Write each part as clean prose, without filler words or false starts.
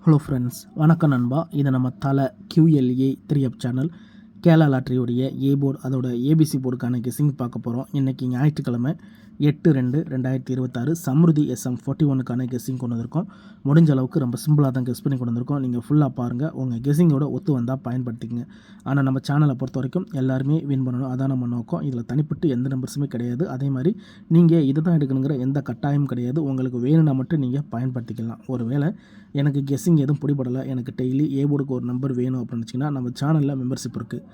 Hello friends, வணக்கம் நண்பா. இது நம்ம தலை QLA 3 சேனல் கேரளா லாட்ரியோடைய போர்டு, அதோட ஏபிசி போர்டுக்கான கெஸ்ஸிங் பார்க்க போகிறோம். இன்றைக்கி ஞாயிற்றுக்கிழமை 8/2/2026 சம்ருதி SM41க்கான கெஸ்ஸிங் கொண்டு வந்திருக்கோம். முடிஞ்ச அளவுக்கு ரொம்ப சிம்பிளாக தான் கெஸ் பண்ணி கொண்டு வந்திருக்கோம். நீங்கள் ஃபுல்லாக பாருங்கள், உங்கள் கெஸ்ஸிங்கோட ஒத்து வந்தால் பயன்படுத்திக்கங்க. ஆனால் நம்ம சேனலை பொறுத்த வரைக்கும் எல்லாருமே வின் பண்ணணும், அதான் நம்ம நோக்கம். இதில் தனிப்பட்டு எந்த நம்பர்ஸுமே கிடையாது. அதே மாதிரி நீங்கள் இதை தான் எடுக்கணுங்கிற எந்த கட்டாயமும் கிடையாது. உங்களுக்கு வேணும்னா மட்டும் நீங்கள் பயன்படுத்திக்கலாம். ஒருவேளை எனக்கு கெஸ்ஸிங் எதுவும் பிடிபடலை, எனக்கு டெய்லி போர்டுக்கு ஒரு நம்பர் வேணும் அப்படின்னு வச்சிங்கன்னா நம்ம சேனலில் மெம்பர்ஷிப் இருக்குது.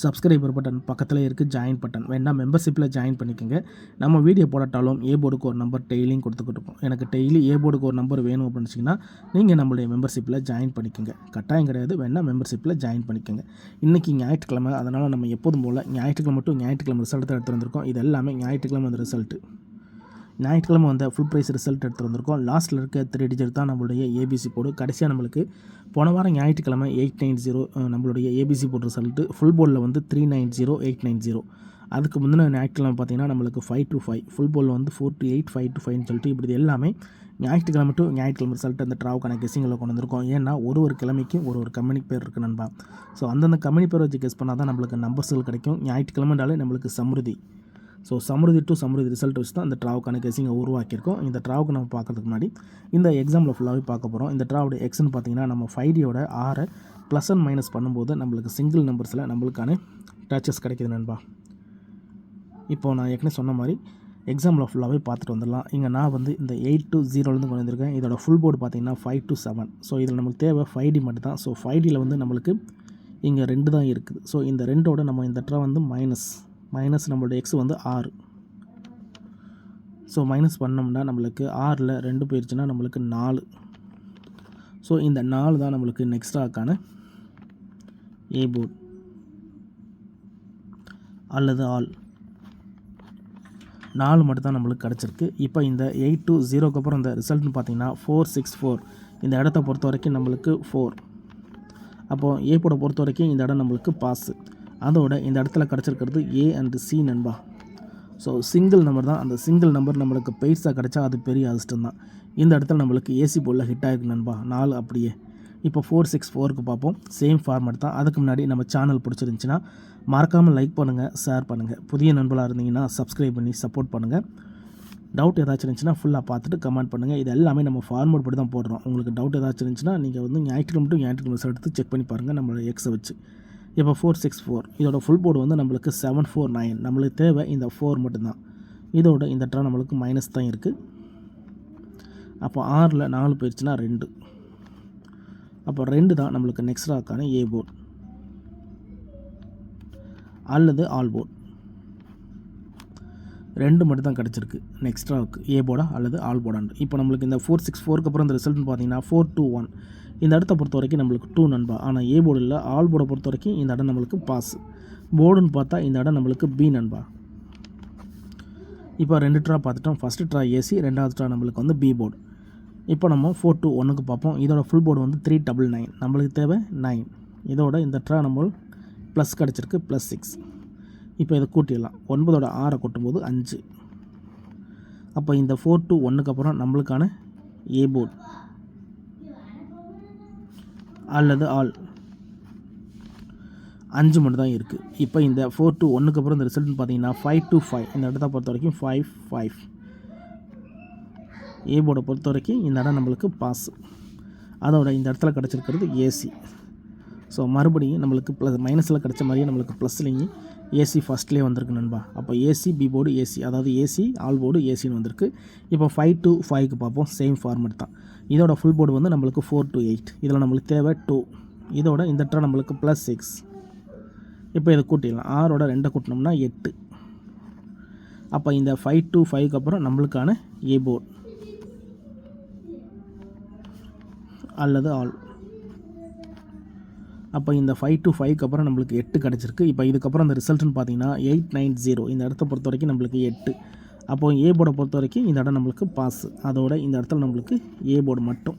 சப்ஸ்கிரைபர் பட்டன் பக்கத்தில் இருக்குது, ஜாயின் பட்டன் வேண்டாம், மெம்பர்ஷிப்பில் ஜாயின் பண்ணிக்கோங்க. நம்ம வீடியோ போடட்டாலும் போர்டுக்கு ஒரு நம்பர் டெய்லியும் கொடுத்துக்கிட்டு இருக்கோம். எனக்கு டெய்லி போர்டுக்கு ஒரு நம்பர் வேணும் அப்படின்னு வச்சிங்கன்னா நீங்கள் நம்மளுடைய மெம்பர்ஷிப்பில் ஜாயின் பண்ணிக்கோங்க. கட்டாயம் கிடையாது, வேண்டாம் மெம்பர்ஷிப்பில் ஜாயின் பண்ணிக்கோங்க. இன்றைக்கி ஞாயிற்றுக்கிழமை, அதனால் நம்ம எப்போதும் போல் ஞாயிற்றுக்கிழமை மட்டும் ஞாயிற்றுக்கிழமை ரிசல்ட் தான் எடுத்து வந்திருக்கோம். இது எல்லாமே ஞாயிற்றுக்கிழமை அந்த ரிசல்ட்டு. ஞாயிற்றுக்கிழமை வந்த ஃபுல் ப்ரைஸ் ரிசல்ட் எடுத்து வந்திருக்கோம். லாஸ்ட்டில் இருக்க 3 டிஜிட் தான் நம்மளுடைய ஏபிசி போர்டு. கடைசியாக நம்மளுக்கு போன வாரம் ஞாயிற்றுக்கிழமை 890 நம்மளுடைய ஏபிசி போர்டு ரிசல்ட்டு. ஃபுல் போர்டில் வந்து 390 890. அதுக்கு முந்தின ஞாயிற்றுக்கிழமை பார்த்திங்கன்னா நம்மளுக்கு 525, ஃபுல் போர்டில் வந்து 428 525 சொல்லிட்டு இப்படி எல்லாமே ஞாயிற்றுக்கிழமை டு ஞாயிற்றுக்கிழமை ரிசல்ட் அந்த ட்ராவுக்கான கெஸ்ஸிங்கில் கொண்டு வந்திருக்கோம். ஏன்னா ஒரு கிழமைக்கும் ஒரு கம்பெனி பேர் இருக்குது நண்பா. ஸோ அந்தந்த கம்பெனி பேர் வச்சு கெஸ் பண்ணால் தான் நம்மளுக்கு நம்பர்ஸ்கள் கிடைக்கும். ஞாயிற்றுக்கிழமைனாலே நம்மளுக்கு Samriddhi. So Samriddhi to Samriddhi result வச்சு தான் இந்த ட்ராவுக்கான கெஸ்ஸிங்கை உருவாக்கியிருக்கோம். இந்த ட்ராவுக்கு நம்ம பார்க்கறதுக்கு முன்னாடி இந்த எக்ஸாம்பிள் ஃபுல்லாகவே பார்க்க போகிறோம். இந்த ட்ராவுடைய எக்ஸ்ன்னு பார்த்தீங்கன்னா நம்ம 5Dயோட 6 ப்ளஸ் அண்ட் மைனஸ் பண்ணும்போது நம்மளுக்கு சிங்கிள் நம்பர்ஸில் நம்மளுக்கான டச்சஸ் கிடைக்கிது நண்பா. இப்போது நான் ஏற்கனவே சொன்ன மாதிரி எக்ஸாம்பிள் ஃபுல்லாகவே பார்த்துட்டு வந்துடலாம். இங்கே நான் வந்து இந்த 8 to 0 கொண்டு வந்திருக்கேன். இதோட ஃபுல் போர்டு பார்த்தீங்கன்னா 5 to 7. ஸோ இதில் நம்மளுக்கு தேவை 5D மட்டும் தான். ஸோ 5Dயில் வந்து நம்மளுக்கு இங்கே 2 தான் இருக்குது. ஸோ இந்த 2ஓட நம்ம இந்த ட்ரா வந்து மைனஸ் நம்மளோட எக்ஸ் வந்து 6. ஸோ மைனஸ் பண்ணோம்னா நம்மளுக்கு 6ல் 2 போயிடுச்சுன்னா நம்மளுக்கு 4. ஸோ இந்த 4 தான் நம்மளுக்கு நெக்ஸ்ட்ராக்கான போர்டு அல்லது ஆல் 4 மட்டும் தான் நம்மளுக்கு கிடச்சிருக்கு. இப்போ இந்த 8 to 0க்கு அப்புறம் இந்த ரிசல்ட்னு பார்த்தீங்கன்னா 464. இந்த இடத்த பொறுத்த வரைக்கும் நம்மளுக்கு 4. அப்போது போர்டை பொறுத்த வரைக்கும் இந்த இடம் நம்மளுக்கு பாஸு. அதோட இந்த இடத்துல கிடச்சிருக்கிறது A and C நண்பா. ஸோ சிங்கிள் நம்பர் தான். அந்த சிங்கிள் நம்பர் நம்மளுக்கு பெய்ஸாக கிடச்சா அது பெரிய அதிர்ஷ்டம் தான். இந்த இடத்துல நம்மளுக்கு ஏசி போர்டில் ஹிட் ஆகிருக்கு நண்பா, 4 அப்படியே. இப்போ 464க்கு பார்ப்போம். சேம் ஃபார்மேட் தான். அதுக்கு முன்னாடி நம்ம சேனல் பிடிச்சிருந்துச்சின்னா மறக்காமல் லைக் பண்ணுங்கள், ஷேர் பண்ணுங்கள். புதிய நண்பர்களாக இருந்தீங்கன்னா சப்ஸ்கிரைப் பண்ணி சப்போர்ட் பண்ணுங்கள். டவுட் ஏதாச்சும் இருந்துச்சுன்னா ஃபுல்லாக பார்த்துட்டு கமெண்ட் பண்ணுங்கள். இது எல்லாமே நம்ம ஃபார்மேட் படி தான் போடுறோம். உங்களுக்கு டவுட் ஏதாச்சும் இருந்துச்சுன்னா நீங்கள் வந்து ஞாயிற்றுக்கிழமை எடுத்து செக் பண்ணி பாருங்கள் நம்மளோட எக்ஸை வச்சு. இப்போ 464 இதோட ஃபுல் போர்டு வந்து நம்மளுக்கு 749. நம்மளுக்கு தேவை இந்த 4 மட்டும்தான். இதோட இந்த ட்ரா நம்மளுக்கு மைனஸ் தான் இருக்குது. அப்போ 6ல் 4 போயிடுச்சுன்னா 2. அப்போ 2 தான் நம்மளுக்கு நெக்ஸ்ட்ராக்கான போர்டு அல்லது ஆல் போர்டு. 2 மட்டும் தான் கிடச்சிருக்கு நெக்ஸ்ட்ராவுக்கு போர்டா அல்லது ஆல் போர்டான்னு. இப்போ நம்மளுக்கு இந்த 464க்கு அப்புறம் இந்த ரிசல்ட்னு பார்த்தீங்கன்னா 421. இந்த இடத்த பொறுத்த வரைக்கும் நம்மளுக்கு 2 நண்பா. ஆனால் போர்டு இல்லை, ஆல் போர்டை பொறுத்த வரைக்கும் இந்த இடம் நம்மளுக்கு பாஸ். போர்டுன்னு பார்த்தா இந்த இடம் நம்மளுக்கு B நண்பா. இப்போ 2 ட்ரா பார்த்துட்டோம். ஃபஸ்ட்டு ட்ரா ஏசி, ரெண்டாவது ட்ரா நம்மளுக்கு வந்து B போர்டு. இப்போ நம்ம 421க்கு பார்ப்போம். இதோட ஃபுல் போர்டு வந்து 399. நம்மளுக்கு தேவை 9. இதோட இந்த ட்ரா நம்ம ப்ளஸ் கிடச்சிருக்கு, +6. இப்போ இதை கூட்டிடலாம். 9ஓட 6 கூட்டும்போது 5. அப்போ இந்த 421க்கு அப்புறம் நம்மளுக்கான போர்டு அல்லது ஆல் 5 மட்டும் தான் இருக்குது. இப்போ இந்த 421க்கு அப்புறம் இந்த ரிசல்ட்னு பார்த்தீங்கன்னா 525. இந்த இடத்த பொறுத்த வரைக்கும் 55. போர்டை பொறுத்த வரைக்கும் இந்த இடம் நம்மளுக்கு பாஸ். அதோட இந்த இடத்துல கிடச்சிருக்கிறது ஏசி. ஸோ மறுபடியும் நம்மளுக்கு ப்ளஸ் மைனஸில் கிடச்ச மாதிரியே நம்மளுக்கு ப்ளஸ்லேயும் ஏசி ஃபஸ்ட்லேயே வந்திருக்கு நண்பா. அப்போ ஏசி B போர்டு ஏசி, அதாவது ஏசி ஆல் போர்டு ஏசின்னு வந்திருக்கு. இப்போ 5 to 5க்கு பார்ப்போம். சேம் ஃபார்மேட் தான். இதோட ஃபுல் போர்டு வந்து நம்மளுக்கு 428. இதில் நம்மளுக்கு தேவை 2. இதோட இந்த ட்ரா நம்மளுக்கு +6. இப்போ இதை கூட்டிடலாம். 6ஓட 2 கூட்டினோம்னா 8. அப்போ இந்த 5 to 5க்கு அப்புறம் நம்மளுக்கான போர்டு அல்லது ஆல். அப்போ இந்த 5 to 5க்கு அப்புறம் நம்மளுக்கு 8 கிடச்சிருக்கு. இப்போ இதுக்கப்புறம் அந்த ரிசல்ட்னு பார்த்தீங்கன்னா 890. இந்த இடத்த பொறுத்த வரைக்கும் நம்மளுக்கு 8. அப்போது போர்டை பொறுத்த வரைக்கும் இந்த இடம் நம்மளுக்கு பாஸ். அதோட இந்த இடத்துல நம்மளுக்கு போர்டு மட்டும்.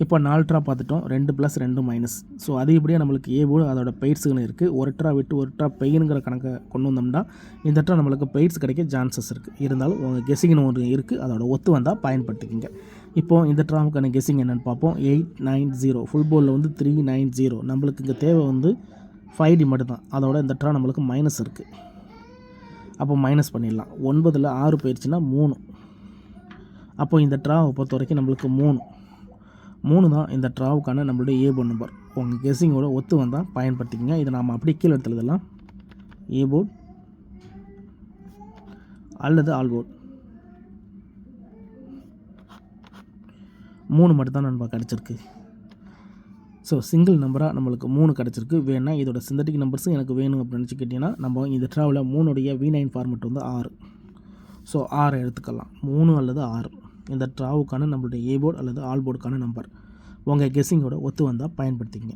இப்போ 4 ட்ரா பார்த்துட்டோம், 2 ப்ளஸ் 2 மைனஸ். ஸோ அதிகப்படியாக நம்மளுக்கு ஏ போர்டு அதோட பெய்ட்ஸுகள் இருக்குது. ஒரு ட்ரா விட்டு ஒரு ட்ரா பெயினுங்கிற கணக்கை கொண்டு வந்தோம்னா இந்த ட்ரா நம்மளுக்கு பெய்ட்ஸ் கிடைக்க சான்சஸ் இருக்குது. இருந்தாலும் உங்கள் கெஸிங்னு ஒன்று இருக்குது, அதோட ஒத்து வந்தால் பயன்படுத்திக்கிங்க. இப்போது இந்த ட்ராவுக்கான கெஸிங் என்னென்னு பார்ப்போம். 890 ஃபுல் போர்டில் வந்து 390. நம்மளுக்கு இங்கே தேவை வந்து 5D மட்டும்தான். அதோட இந்த ட்ரா நம்மளுக்கு மைனஸ் இருக்குது. அப்போ மைனஸ் பண்ணிடலாம். 9ல் 6 போயிடுச்சுன்னா 3. அப்போது இந்த ட்ராவை பொறுத்த வரைக்கும் நம்மளுக்கு 3 தான் இந்த ட்ராவுக்கான நம்மளுடைய ஏ போர்டு நம்பர். உங்கள் கெஸிங்கோட ஒத்து வந்தால் பயன்படுத்திக்கங்க. இதை நாம் அப்படியே கீழே எடுத்துலாம். ஏ போர்டு அல்லது ஆல் போர்டு 3 மட்டும்தான் நண்பா கிடச்சிருக்கு. ஸோ சிங்கிள் நம்பராக நம்மளுக்கு 3 கிடச்சிருக்கு. வேணா இதோட சிந்தட்டிக் நம்பர்ஸும் எனக்கு வேணும் அப்படின்னு நினச்சி கேட்டிங்கன்னா நம்ம இந்த ட்ராவில் 3உடைய V9 ஃபார்மெட் வந்து 6. ஸோ 6 எடுத்துக்கலாம். 3 அல்லது 6 இந்த ட்ராவுக்கான நம்மளுடைய ஏ போர்டு அல்லது ஆல் போர்டுக்கான நம்பர். உங்கள் கெஸ்ஸிங்கோட ஒத்து வந்தால் பயன்படுத்திங்க.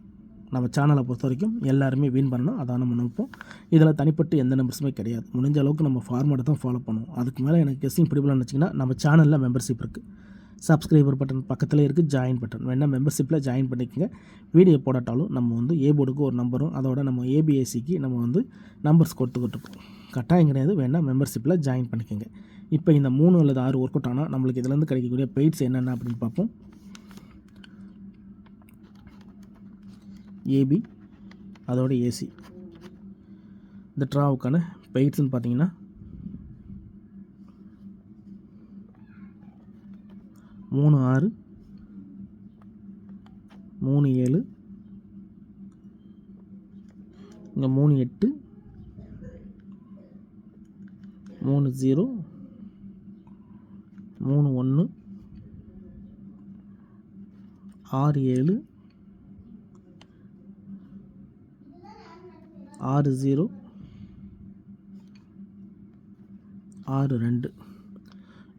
நம்ம சேனலை பொறுத்த வரைக்கும் எல்லாருமே வின் பண்ணணும், அதான் நம்ம நினைப்போம். இதில் தனிப்பட்டு எந்த நம்பர்ஸுமே கிடையாது. முடிஞ்ச அளவுக்கு நம்ம ஃபார்மேட்டை தான் ஃபாலோ பண்ணுவோம். அதுக்கு மேலே எனக்கு கெஸ்ஸிங் பிடிக்கலாம்னு வச்சிங்கன்னா நம்ம சேனலில் மெம்பர்ஷிப் இருக்குது. சப்ஸ்கிரைபர் பட்டன் பக்கத்தில் இருக்குது, ஜாயின் பட்டன் வேணால் மெம்பர்ஷிப்பில் ஜாயின் பண்ணிக்கோங்க. வீடியோ போடாட்டாலும் நம்ம வந்து ஏ போர்டுக்கு ஒரு நம்பரும் அதோட நம்ம ஏபிஎஸ்சிக்கு நம்ம வந்து நம்பர்ஸ் கொடுத்துக்கிட்டுருக்கோம். கட்டாயம் கிடையாது, வேணால் மெம்பர்ஷிப்பில் ஜாயின் பண்ணிக்கோங்க. இப்போ இந்த 3 அல்லது 6 ஒர்க் அவுட் ஆனால் நம்மளுக்கு இதிலேருந்து கிடைக்கக்கூடிய பெய்ட்ஸ் என்னென்ன அப்படின்னு பார்ப்போம். ஏபி அதோட ஏசி இந்த ட்ராவுக்கான பெய்ட்ஸ்ன்னு பார்த்தீங்கன்னா 3 6 3 7 இங்கே 3 8 3 0 3 1 6 7 6 0 6 2.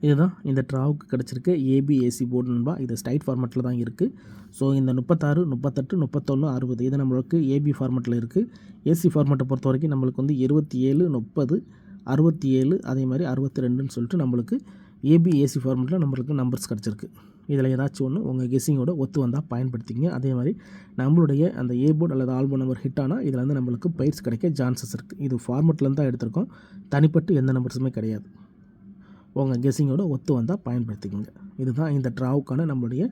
இதுதான் இந்த ட்ராவுக்கு கிடச்சிருக்க ஏபிஏசி போர்டு நண்பா. இது ஸ்டைட் ஃபார்மெட்டில் தான் இருக்குது. ஸோ இந்த 36 38 31 60 இது நம்மளுக்கு ஏபி ஃபார்மெட்டில் இருக்குது. ஏசி ஃபார்மெட்டை பொறுத்த வரைக்கும் நம்மளுக்கு வந்து 27 30 67 அதே மாதிரி 62ன்னு சொல்லிட்டு நம்மளுக்கு ஏபிஏசி ஃபார்மெட்டில் நம்மளுக்கு நம்பர்ஸ் கிடச்சிருக்கு. இதில் ஏதாச்சும் ஒன்று உங்கள் கெஸ்ஸிங்கோட ஒத்து வந்தால் பயன்படுத்திங்க. அதே மாதிரி நம்மளுடைய அந்த ஏ போர்டு அல்லது ஆல் போர்டு நம்பர் ஹிட் ஆனால் இதில் வந்து நம்மளுக்கு பயிற்சி கிடைக்க சான்சஸ் இருக்குது. இது ஃபார்மெட்லேருந்து தான் எடுத்திருக்கோம், தனிப்பட்டு எந்த நம்பர்ஸுமே கிடையாது. உங்கள் கெஸ்ஸிங்கோட ஒத்து வந்தால் பயன்படுத்திக்கோங்க. இதுதான் இந்த ட்ராவுக்கான நம்மளுடைய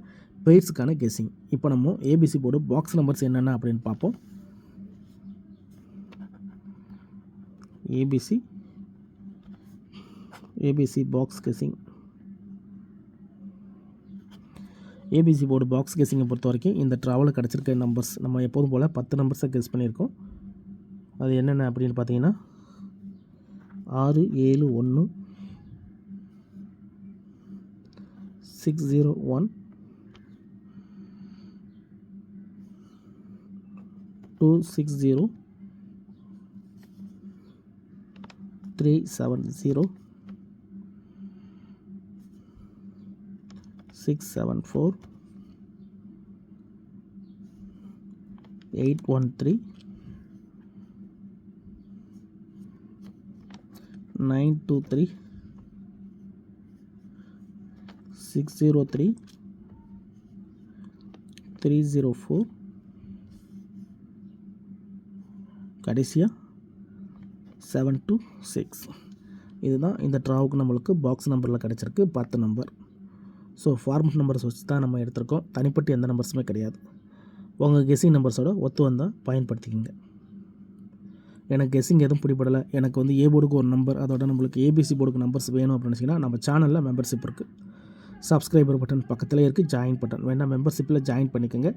பெய்ட்ஸுக்கான கெஸ்ஸிங். இப்போ நம்ம ஏபிசி போர்டு பாக்ஸ் நம்பர்ஸ் என்னென்ன அப்படின்னு பார்ப்போம். ABC box guessing. ABC board box கெஸ்ஸிங்கை பொறுத்த வரைக்கும் இந்த ட்ராவலில் கிடச்சிருக்க நம்பர்ஸ் நம்ம எப்போதும் போல் 10 நம்பர்ஸை கெஸ் பண்ணியிருக்கோம். அது என்னென்ன அப்படின்னு பார்த்தீங்கன்னா 6 7 1 601 260 370 674 813 923 603 304 கடைசியாக 726. இதுதான் இந்த ட்ராவுக்கு நம்மளுக்கு பாக்ஸ் நம்பரில் கிடச்சிருக்கு 10 நம்பர். ஸோ ஃபார்மெட் நம்பர்ஸ் வச்சு தான் நம்ம எடுத்திருக்கோம், தனிப்பட்டு எந்த நம்பர்ஸுமே கிடையாது. உங்கள் கெஸ்ஸிங் நம்பர்ஸோட ஒத்து வந்தால் பயன்படுத்திக்கிங்க. எனக்கு கெஸ்ஸிங் எதுவும் பிடிப்படலை, எனக்கு வந்து ஏ போர்டுக்கு ஒரு நம்பர் அதோட நம்மளுக்கு ஏபிசி போர்டுக்கு நம்பர்ஸ் வேணும் அப்படின்னு நினச்சிங்கன்னா நம்ம சேனலில் மெம்பர்ஷிப் இருக்குது. சப்ஸ்கிரைபர் பட்டன் பக்கத்தில் இருக்குது, ஜாயின் பட்டன் வேணால் மெம்பர்ஷிப்பில் ஜாயின் பண்ணிக்கோங்க.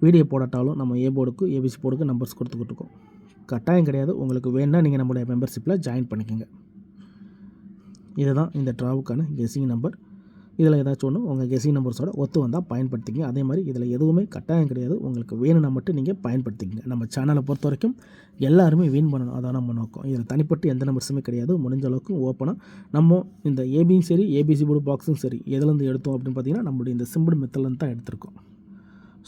வீடியோ போடாட்டாலும் நம்ம ஏ போர்டுக்கு ஏபிசி போர்டுக்கு நம்பர்ஸ் கொடுத்துக்கிட்டு இருக்கோம். கட்டாயம் கிடையாது, உங்களுக்கு வேணால் நீங்கள் நம்மளுடைய மெம்பர்ஷிப்பில் ஜாயின் பண்ணிக்கோங்க. இதுதான் இந்த ட்ராவுக்கான கெஸ்ஸிங் நம்பர். இதில் ஏதாச்சும் ஒன்று உங்கள் கெஸ்ஸிங் நம்பர்ஸோட ஒத்து வந்தால் பயன்படுத்திங்க. அதே மாதிரி இதில் எதுவுமே கட்டாயம் கிடையாது, உங்களுக்கு வேணும்னா மட்டும் நீங்கள் பயன்படுத்திக்கங்க. நம்ம சேனலை பொறுத்த வரைக்கும் எல்லாருமே வின் பண்ணணும், அதான் நம்ம நோக்கம். இதில் தனிப்பட்டு எந்த நம்பர்ஸுமே கிடையாது. முடிஞ்ச அளவுக்கு ஓப்பனாக நம்ம இந்த ஏபியும் சரி ஏபிசி போர்டு பாக்ஸும் சரி எதுலேருந்து எடுத்தோம் அப்படின்னு பார்த்தீங்கன்னா நம்மளுடைய இந்த சிம்பிள் மெத்தட்லேருந்து தான் எடுத்திருக்கோம்.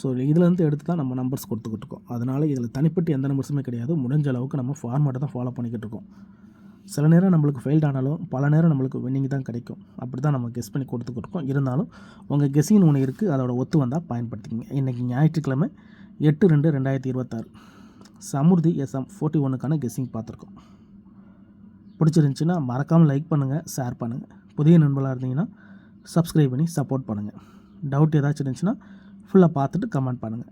ஸோ இதுலேருந்து எடுத்து தான் நம்ம நம்பர்ஸ் கொடுத்துக்கிட்டு இருக்கோம். அதனால் இதில் தனிப்பட்டு எந்த நம்பர்ஸுமே கிடையாது. முடிஞ்ச அளவுக்கு நம்ம ஃபார்மேட்டை தான் ஃபாலோ பண்ணிக்கிட்டு இருக்கோம். சில நேரம் நம்மளுக்கு ஃபெயில்ட் ஆனாலும் பல நேரம் நம்மளுக்கு வின்னிங் தான் கிடைக்கும். அப்படி தான் நம்ம கெஸ் பண்ணி கொடுத்துக்கிருக்கோம். இருந்தாலும் உங்கள் கெஸ்ஸிங் ஒன்று இருக்குது, அதோட ஒத்து வந்தால் பயன்படுத்திக்கங்க. இன்றைக்கி ஞாயிற்றுக்கிழமை 8/2/2026 சமுர்தி SM41க்கான கெஸ்ஸிங் பார்த்துருக்கோம். பிடிச்சிருந்துச்சின்னா மறக்காமல் லைக் பண்ணுங்கள், ஷேர் பண்ணுங்கள். புதிய நண்பர்களாக இருந்தீங்கன்னா சப்ஸ்கிரைப் பண்ணி சப்போர்ட் பண்ணுங்கள். டவுட் ஏதாச்சும் இருந்துச்சுன்னா ஃபுல்லாக பார்த்துட்டு கமெண்ட் பண்ணுங்கள்.